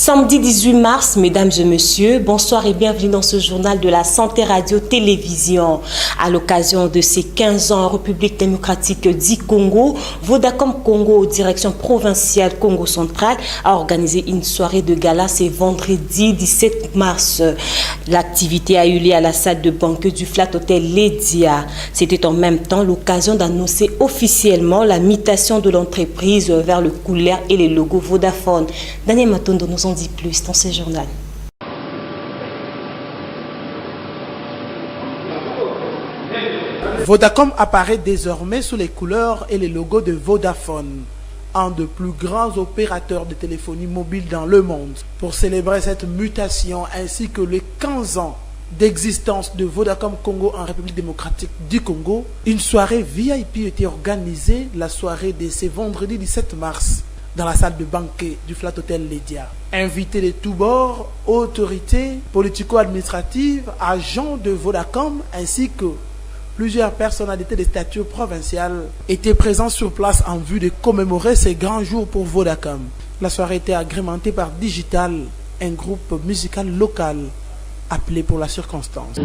Samedi 18 mars, mesdames et messieurs, bonsoir et bienvenue dans ce journal de la santé radio-télévision. À l'occasion de ses 15 ans en République démocratique du Congo, Vodacom Congo, direction provinciale Congo central, a organisé une soirée de gala ce vendredi 17 mars. L'activité a eu lieu à la salle de banquet du Flat Hotel Ledia. C'était en même temps l'occasion d'annoncer officiellement la mutation de l'entreprise vers le couleur et les logos Vodafone. Daniel Matondo nous en dit plus dans ce journal. Vodacom apparaît désormais sous les couleurs et les logos de Vodafone, un des plus grands opérateurs de téléphonie mobile dans le monde. Pour célébrer cette mutation ainsi que les 15 ans d'existence de Vodacom Congo en République démocratique du Congo, une soirée VIP a été organisée, la soirée de ce vendredi 17 mars, dans la salle de banquet du Flat Hotel Ledia. Invités de tous bords, autorités politico-administratives, agents de Vodacom ainsi que plusieurs personnalités de stature provinciale étaient présents sur place en vue de commémorer ces grands jours pour Vodacom. La soirée était agrémentée par Digital, un groupe musical local appelé pour la circonstance.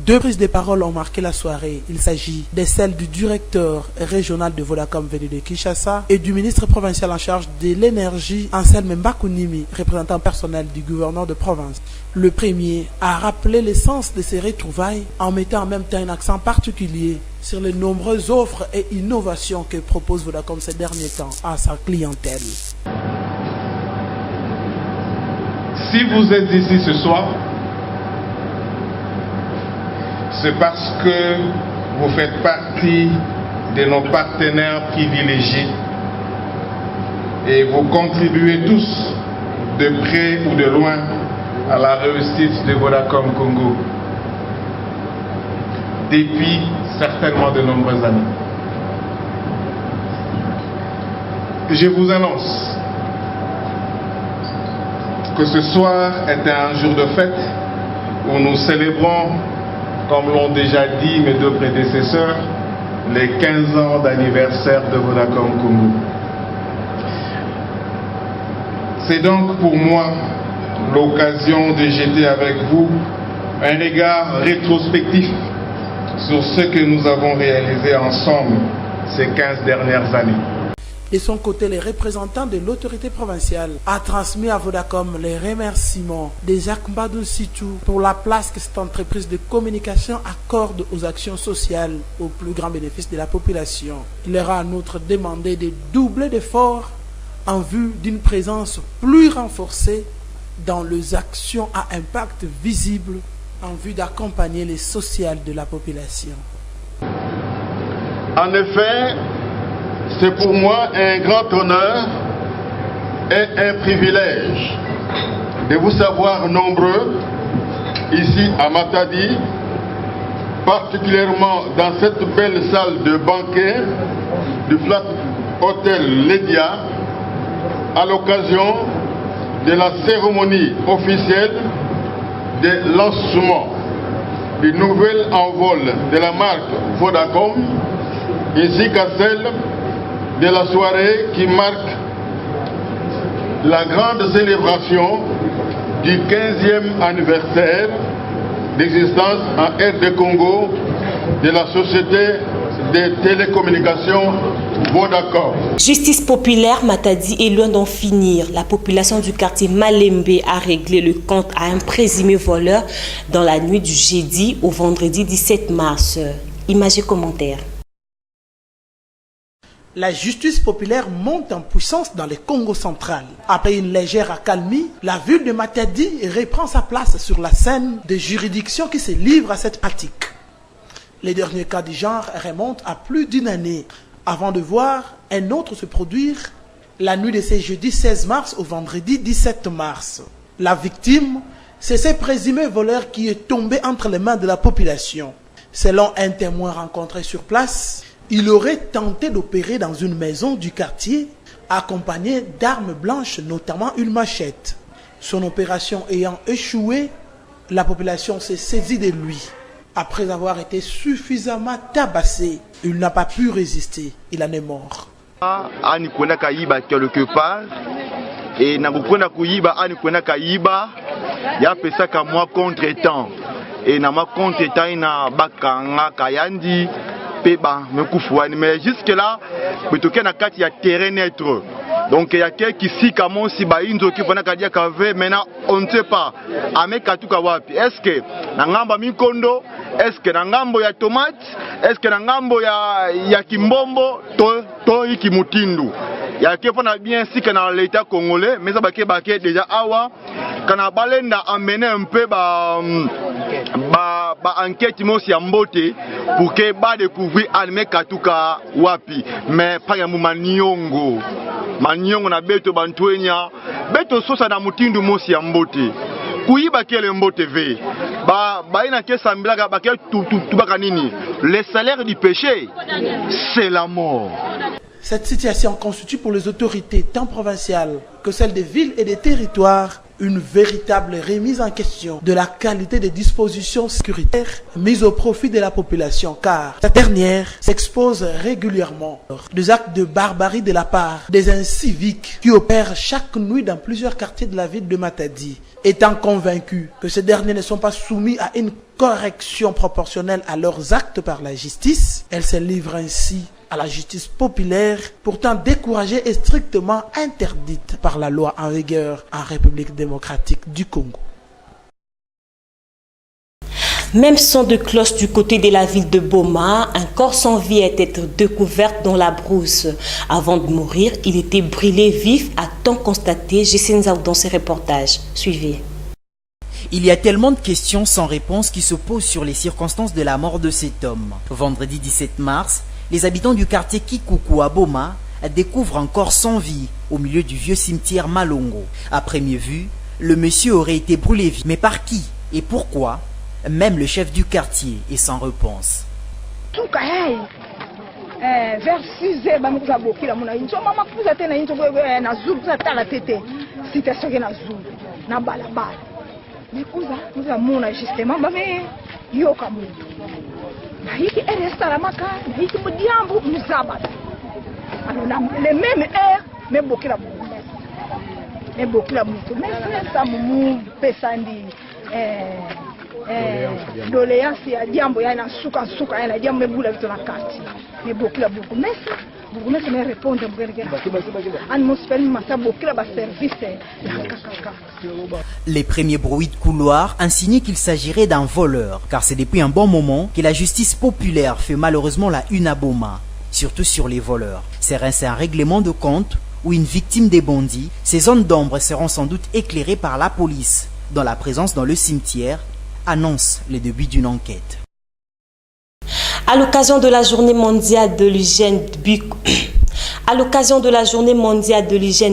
Deux prises de parole ont marqué la soirée. Il s'agit de celle du directeur régional de Vodacom venu de Kinshasa et du ministre provincial en charge de l'énergie, Anselme Mbakounimi, représentant personnel du gouverneur de province. Le premier a rappelé l'essence de ces retrouvailles en mettant en même temps un accent particulier sur les nombreuses offres et innovations que propose Vodacom ces derniers temps à sa clientèle. Si vous êtes ici ce soir, c'est parce que vous faites partie de nos partenaires privilégiés et vous contribuez tous, de près ou de loin, à la réussite de Vodacom Congo depuis certainement de nombreuses années. Je vous annonce que ce soir est un jour de fête où nous célébrons, comme l'ont déjà dit mes deux prédécesseurs, les 15 ans d'anniversaire de Vodacom Congo. C'est donc pour moi l'occasion de jeter avec vous un regard rétrospectif sur ce que nous avons réalisé ensemble ces 15 dernières années. De son côté, les représentants de l'autorité provinciale a transmis à Vodacom les remerciements de Jacques Mbadou Sitou pour la place que cette entreprise de communication accorde aux actions sociales au plus grand bénéfice de la population. Il leur a en outre demandé de doubler d'efforts en vue d'une présence plus renforcée dans les actions à impact visible en vue d'accompagner les sociales de la population. En effet, c'est pour moi un grand honneur et un privilège de vous savoir nombreux ici à Matadi, particulièrement dans cette belle salle de banquet du Flat Hotel Ledia, à l'occasion de la cérémonie officielle de lancement du nouvel envol de la marque Vodacom, ainsi qu'à celle de la soirée qui marque la grande célébration du 15e anniversaire d'existence en RD Congo de la société des télécommunications Vodacom. Justice populaire, Matadi est loin d'en finir. La population du quartier Malembe a réglé le compte à un présumé voleur dans la nuit du jeudi au vendredi 17 mars. Images et commentaires. La justice populaire monte en puissance dans le Congo central. Après une légère accalmie, la ville de Matadi reprend sa place sur la scène des juridictions qui se livrent à cette pratique. Les derniers cas du genre remontent à plus d'une année, avant de voir un autre se produire la nuit de ce jeudi 16 mars au vendredi 17 mars. La victime C'est ce présumé voleur qui est tombé entre les mains de la population. Selon un témoin rencontré sur place, il aurait tenté d'opérer dans une maison du quartier, accompagné d'armes blanches, notamment une machette. Son opération ayant échoué, la population s'est saisie de lui. Après avoir été suffisamment tabassé, il n'a pas pu résister. Il en est mort. Ani kwenda kaiba quelque part et na kwenda kuiba ani kwenda kaiba ya pesa ka moi contre-temps et na ma contre-temps ina bakanga kayandi peba mekufuani mais jusque là betoke na kati ya terrain neutre. Donc il y a quelques ici comme si ba inzo qui vona kadia kave maintenant on ne sait pas ameka tuka wapi est-ce que na ngamba mikondo est-ce que na ngambo ya tomate est-ce que na ngambo ya kimbombo to iki mutindu ya kefona bien si que dans l'état congolais mais ça baké déjà awa kana balenda amener un peu ba enquête mosi ya mbote pour que ba découvrir ameka tuka wapi mais pas ya mumanyongo manyongo na beto bantwenya beto sosa na mutindu mosi ya mbote kuiba kele mbote ve ba ina kesa mbilaka ba ke tubaka nini le salaire du péché c'est la mort. Cette situation constitue pour les autorités tant provinciales que celles des villes et des territoires une véritable remise en question de la qualité des dispositions sécuritaires mises au profit de la population, car cette dernière s'expose régulièrement des actes de barbarie de la part des inciviques qui opèrent chaque nuit dans plusieurs quartiers de la ville de Matadi. Étant convaincus que ces derniers ne sont pas soumis à une correction proportionnelle à leurs actes par la justice, elles se livrent ainsi à la justice populaire, pourtant découragée et strictement interdite par la loi en vigueur en République démocratique du Congo. Même son de cloche du côté de la ville de Boma, un corps sans vie a été découvert dans la brousse. Avant de mourir, il était brûlé vif, a-t-on constaté Jessin Zaou dans ses reportages. Suivez. Il y a tellement de questions sans réponse qui se posent sur les circonstances de la mort de cet homme. Vendredi 17 mars, les habitants du quartier Kikuku à Boma découvrent un corps sans vie au milieu du vieux cimetière Malongo. À première vue, le monsieur aurait été brûlé vif. Mais par qui et pourquoi? Même le chef du quartier est sans réponse. Vers 6 heures, les mêmes heures, mais beaucoup la mais beaucoup la mais ça mou pesandi doléance ya diambo ya na suka ya diambo bula vitu na kati mais beaucoup la beaucoup mais ça vous me répondre Les premiers bruits de couloir insinuent qu'il s'agirait d'un voleur, car c'est depuis un bon moment que la justice populaire fait malheureusement la une à Boma, surtout sur les voleurs. C'est un règlement de compte ou une victime des bandits. Ces zones d'ombre seront sans doute éclairées par la police, dont la présence dans le cimetière annonce le début d'une enquête. À l'occasion de la journée mondiale de l'hygiène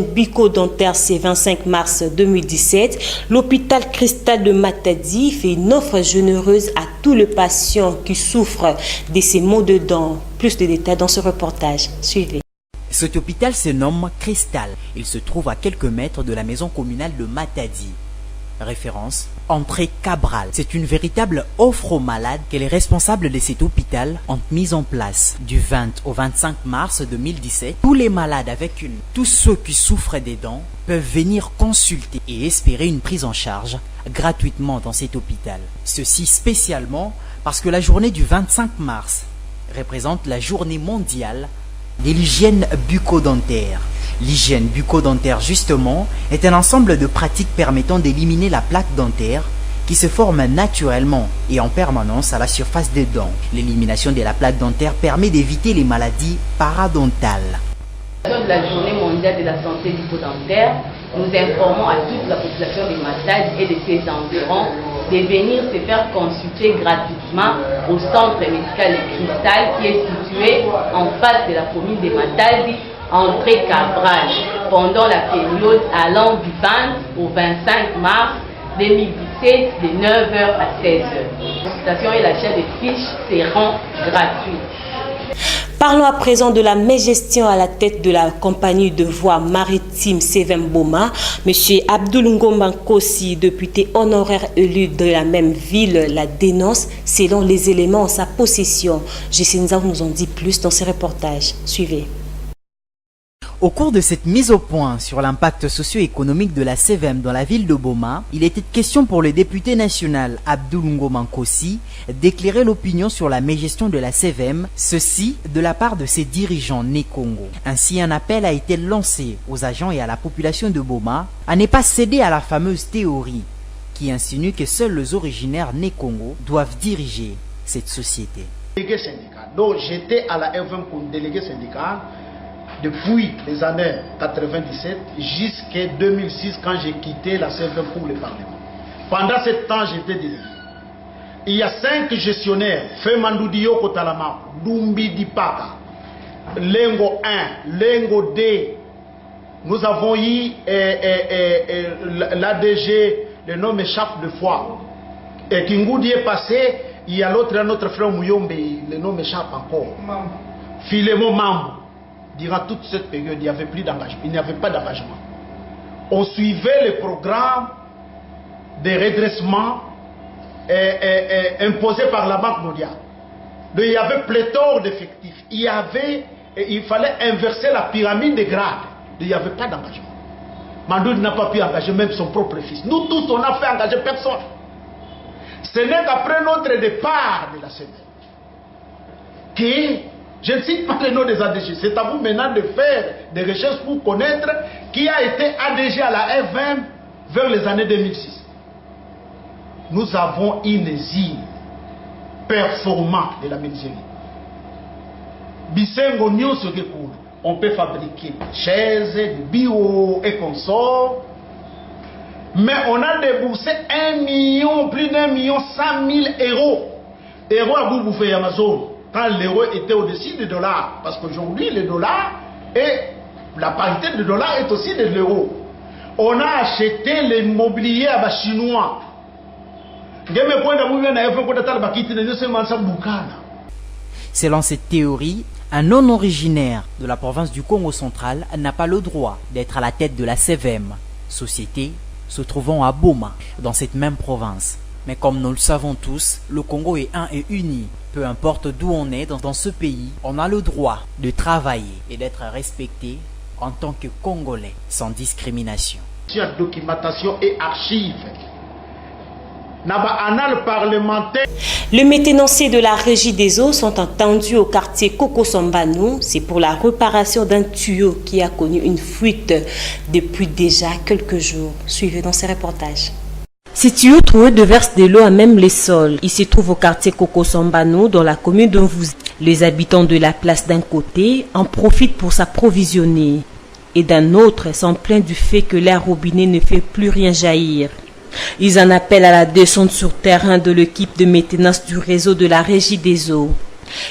bucco-dentaire ce 25 mars 2017, l'hôpital Cristal de Matadi fait une offre généreuse à tous les patients qui souffrent de ces maux de dents. Plus de détails dans ce reportage. Suivez. Cet hôpital se nomme Cristal. Il se trouve à quelques mètres de la maison communale de Matadi. Référence, entrée Cabral. C'est une véritable offre aux malades que les responsables de cet hôpital ont mise en place. Du 20 au 25 mars 2017, tous les malades tous ceux qui souffrent des dents peuvent venir consulter et espérer une prise en charge gratuitement dans cet hôpital. Ceci spécialement parce que la journée du 25 mars représente la journée mondiale de l'hygiène bucco-dentaire. L'hygiène bucco-dentaire, justement, est un ensemble de pratiques permettant d'éliminer la plaque dentaire qui se forme naturellement et en permanence à la surface des dents. L'élimination de la plaque dentaire permet d'éviter les maladies paradontales. Lors de la journée mondiale de la santé bucco-dentaire, nous informons à toute la population de Matadi et de ses environs de venir se faire consulter gratuitement au centre médical de Cristal qui est situé en face de la commune de Matadi, entrée Cabral, pendant la période allant du 20 au 25 mars 2017 de 9h à 16h. La consultation et l'achat des fiches seront gratuits. Parlons à présent de la mégestion à la tête de la compagnie de voies maritimes Sevem Boma. Monsieur Abdoul Ngomba Kossi, député honoraire élu de la même ville, la dénonce selon les éléments en sa possession. Jessinza nous en dit plus dans ses reportages. Suivez. Au cours de cette mise au point sur l'impact socio-économique de la Sevem dans la ville de Boma, il était question pour le député national Abdoul Ngomba Kossi d'éclairer l'opinion sur la mégestion de la Sevem, ceci de la part de ses dirigeants nés Congo. Ainsi, un appel a été lancé aux agents et à la population de Boma à ne pas céder à la fameuse théorie qui insinue que seuls les originaires nés Congo doivent diriger cette société. Délégué syndical. Donc j'étais à la F20 comme délégué syndical depuis les années 97 jusqu'à 2006 quand j'ai quitté la CFM pour le Parlement. Pendant ce temps, j'étais délégué. Il y a 5 gestionnaires, Femandoudio Kotalama, Dumbi Dipaka, Lengo 1, Lengo 2. Nous avons eu l'ADG, le nom m'échappe de fois. Et Kingoudi est passé, il y a notre frère Mouyombe, le nom m'échappe encore. Philémon Mambo. Durant toute cette période, il n'y avait plus d'engagement. Il n'y avait pas d'engagement. On suivait le programme de redressement imposé par la Banque mondiale. Donc, il y avait pléthore d'effectifs. Il fallait inverser la pyramide des grades. Donc, il n'y avait pas d'engagement. Mandoud n'a pas pu engager même son propre fils. Nous tous, on a fait engager personne. Ce n'est qu'après notre départ de la semaine que je ne cite pas le nom des ADG. C'est à vous maintenant de faire des recherches pour connaître qui a été ADG à la F20 vers les années 2006. Nous avons une usine performante de la menuiserie. Bisengo Nyonso Gekulu. On peut fabriquer des chaises, des bio et consorts. Mais on a déboursé 1 million, plus d'1 million 100 000 euros. Euros à vous bouffer Amazon. Quand l'euro était au-dessus du dollar. Parce qu'aujourd'hui, le dollar et la parité du dollar est aussi de l'euro. On a acheté l'immobilier à les Chinois. Selon cette théorie, un non originaire de la province du Congo central n'a pas le droit d'être à la tête de la Sevem, société se trouvant à Boma, dans cette même province. Mais comme nous le savons tous, le Congo est un et uni. Peu importe d'où on est dans ce pays, on a le droit de travailler et d'être respecté en tant que Congolais, sans discrimination. Documentation et archives. Les métenanciers de la Régie des eaux sont entendus au quartier Koko Sambanou. C'est pour la réparation d'un tuyau qui a connu une fuite depuis déjà quelques jours. Suivez dans ces reportages. Ces tuyaux troués déversent de l'eau à même les sols. Il se trouve au quartier Koko Sambanou dans la commune d'Onvouzi. Les habitants de la place d'un côté en profitent pour s'approvisionner et d'un autre s'en plaignent du fait que l'air robinet ne fait plus rien jaillir. Ils en appellent à la descente sur terrain de l'équipe de maintenance du réseau de la Régie des eaux.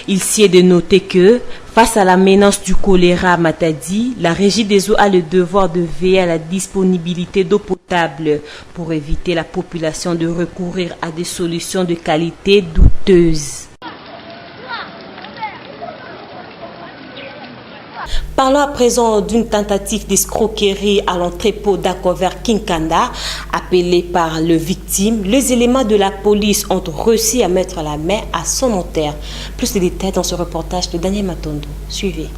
Il s'y est de noter que, face à la menace du choléra à Matadi, la Régie des eaux a le devoir de veiller à la disponibilité d'eau potable pour éviter la population de recourir à des solutions de qualité douteuses. Parlons à présent d'une tentative d'escroquerie à l'entrepôt d'Akover Kinkanda. Appelé par le victime, les éléments de la police ont réussi à mettre la main à son notaire. Plus de détails dans ce reportage de Daniel Matondo. Suivez.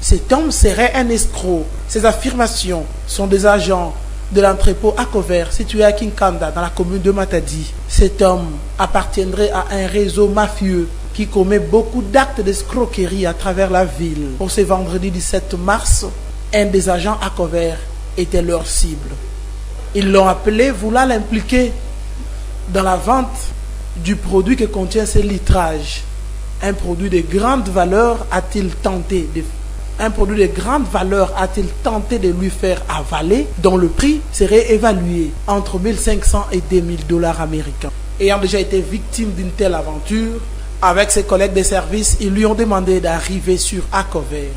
Cet homme serait un escroc. Ces affirmations sont des agents de l'entrepôt Akover situé à Kinkanda dans la commune de Matadi. Cet homme appartiendrait à un réseau mafieux qui commet beaucoup d'actes d'escroquerie à travers la ville. Pour ce vendredi 17 mars, un des agents Akover était leur cible. Ils l'ont appelé, voulant l'impliquer dans la vente du produit que contient ce litrage. Un produit de grande valeur a-t-il tenté de lui faire avaler, dont le prix serait évalué entre 1500 et 2000 dollars américains. Ayant déjà été victime d'une telle aventure, avec ses collègues de service, ils lui ont demandé d'arriver sur Akover.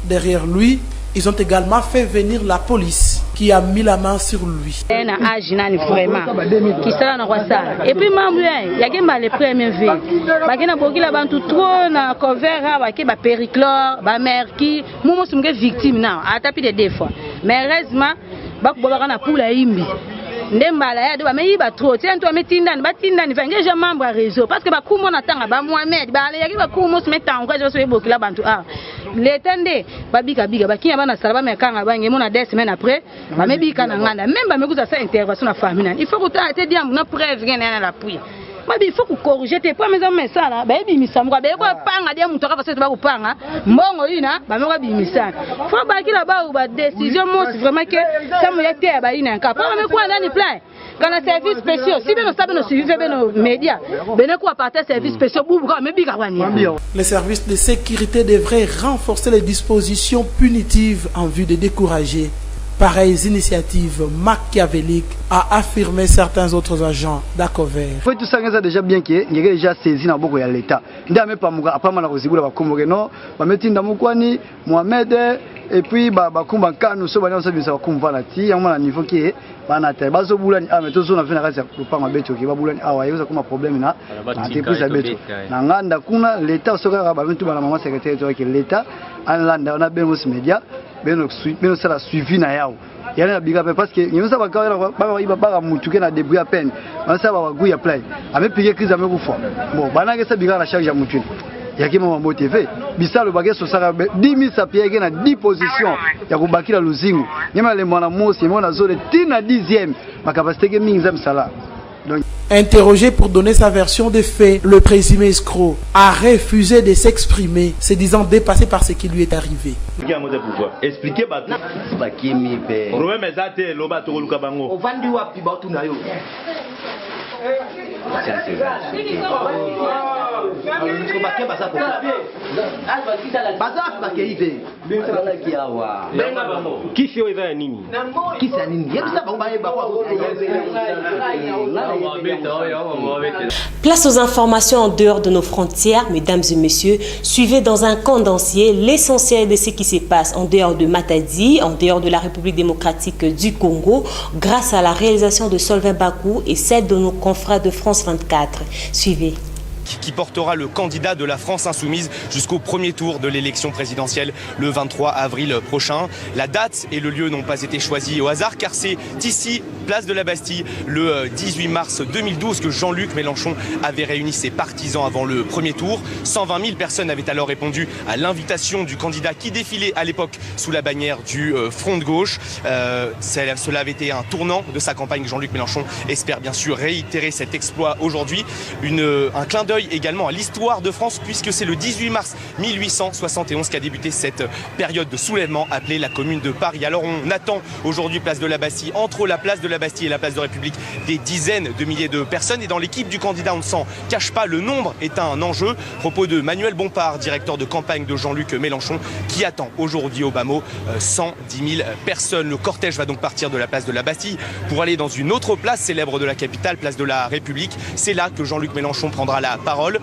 Derrière lui, Ils ont également fait venir la police qui a mis la main sur lui. Et puis membre il y a les premiers V. Bagina bokila bantu trop na cover ba ke ba périclore, ba merki, momo sumge victime na atapi de deux fois. Mais heureusement ba ko ba na pula imbi. Ndembala ya do ba me ba trop, tiens toi metinda ba tinda ni vange je membre réseau parce que ba kumo na tanga ba Mohamed ba ya ki ba kumo se metanga ko je so bokila bantu ah. L'étendé babika biga bakinya bana salaba mekanga bange mona 2 semaines après ba mebika na nganda même ba mekuza sa intervention na famille il faut que tu te dire na preuve rien na l'appui babi il faut que corriger tes pas mes amis ça là ba bimisa mwa ba ko panga dia mutoka parce que ba ko panga mbongo ina ba meko bimisa faut ba kila ba ba décision mo vraiment que ça mo yete ba ina ka pa me kwa ndani plan quand les services spéciaux si bien nous savons suivre nos médias bene ko apporter services spéciaux bubu ka mebika wani. Les services de sécurité devraient renforcer les dispositions punitives en vue de décourager pareilles initiatives machiavéliques, a affirmé certains autres agents d'Acover. Faut tout ça déjà bien que il y a déjà saisi dans beaucoup de l'État. Ndame pas muga pas mal aussi bula bakomboke non, ba metinda mukwani Mohamed et puis ba kumba kanu so bana so bisa bakumva na ti yango na niveau qui bana ta bazo bulani a meto zo na fina kasi pa mabeto ki ba bulani awa yoza kuma problème na entreprise abeto. Na nganda kuna l'État soka ba bintu bana mama secrétaire to l'État en landa on a bien aussi média beno ça la suivi na yao yana biga parce que nyusa bakawela ba mutuke na débrouiller à peine on ça ba guya play ame piquer crise ame kufa bon bana ke ça biga la charge ya mutune yaki mama motivé bisalo bagé so saka 10000 sapié na 10 positions ya kubakila luzingu nyama le mwana mosi mwana zone tina 10e ma capacité ke mingi za msala. Interrogé pour donner sa version des faits, le présumé escroc a refusé de s'exprimer, se disant dépassé par ce qui lui est arrivé. Expliquez Place aux informations en dehors de nos frontières, mesdames et messieurs. Suivez dans un condensé l'essentiel de ce qui se passe en dehors de Matadi, en dehors de la République démocratique du Congo, grâce à la réalisation de Solvay Bakou et celle de nos confrères de France 24. Suivez. Qui portera le candidat de la France insoumise jusqu'au premier tour de l'élection présidentielle le 23 avril prochain. La date et le lieu n'ont pas été choisis au hasard car c'est ici, place de la Bastille, le 18 mars 2012 que Jean-Luc Mélenchon avait réuni ses partisans avant le premier tour. 120 000 personnes avaient alors répondu à l'invitation du candidat qui défilait à l'époque sous la bannière du Front de gauche. Cela avait été un tournant de sa campagne. Jean-Luc Mélenchon espère bien sûr réitérer cet exploit aujourd'hui. Un clin d'œil également à l'histoire de France puisque c'est le 18 mars 1871 qu'a débuté cette période de soulèvement appelée la Commune de Paris. Alors on attend aujourd'hui place de la Bastille, entre la place de la Bastille et la place de République, des dizaines de milliers de personnes et dans l'équipe du candidat on ne s'en cache pas, le nombre est un enjeu. Propos de Manuel Bompard, directeur de campagne de Jean-Luc Mélenchon qui attend aujourd'hui au bas mot 110 000 personnes. Le cortège va donc partir de la place de la Bastille pour aller dans une autre place célèbre de la capitale, place de la République. C'est là que Jean-Luc Mélenchon prendra la parole.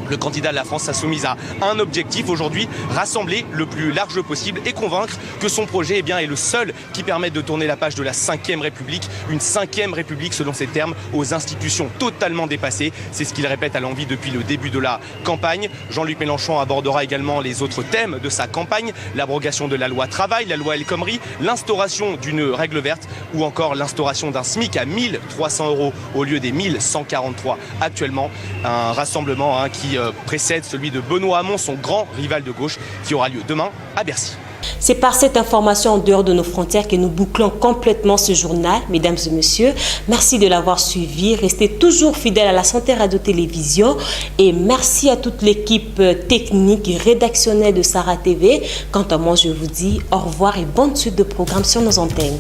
Le candidat de la France insoumise a un objectif aujourd'hui, rassembler le plus large possible et convaincre que son projet est le seul qui permette de tourner la page de la 5e République, une 5e République selon ses termes, aux institutions totalement dépassées. C'est ce qu'il répète à l'envi depuis le début de la campagne. Jean-Luc Mélenchon abordera également les autres thèmes de sa campagne, l'abrogation de la loi travail, la loi El Khomri, l'instauration d'une règle verte ou encore l'instauration d'un SMIC à 1 300 € au lieu des 1 143 actuellement. Un rassemblement qui précède celui de Benoît Hamon, son grand rival de gauche, qui aura lieu demain à Bercy. C'est par cette information en dehors de nos frontières que nous bouclons complètement ce journal, mesdames et messieurs. Merci de l'avoir suivi. Restez toujours fidèles à la Santé Radio-Télévision et merci à toute l'équipe technique et rédactionnelle de Sarah TV. Quant à moi, je vous dis au revoir et bonne suite de programmes sur nos antennes.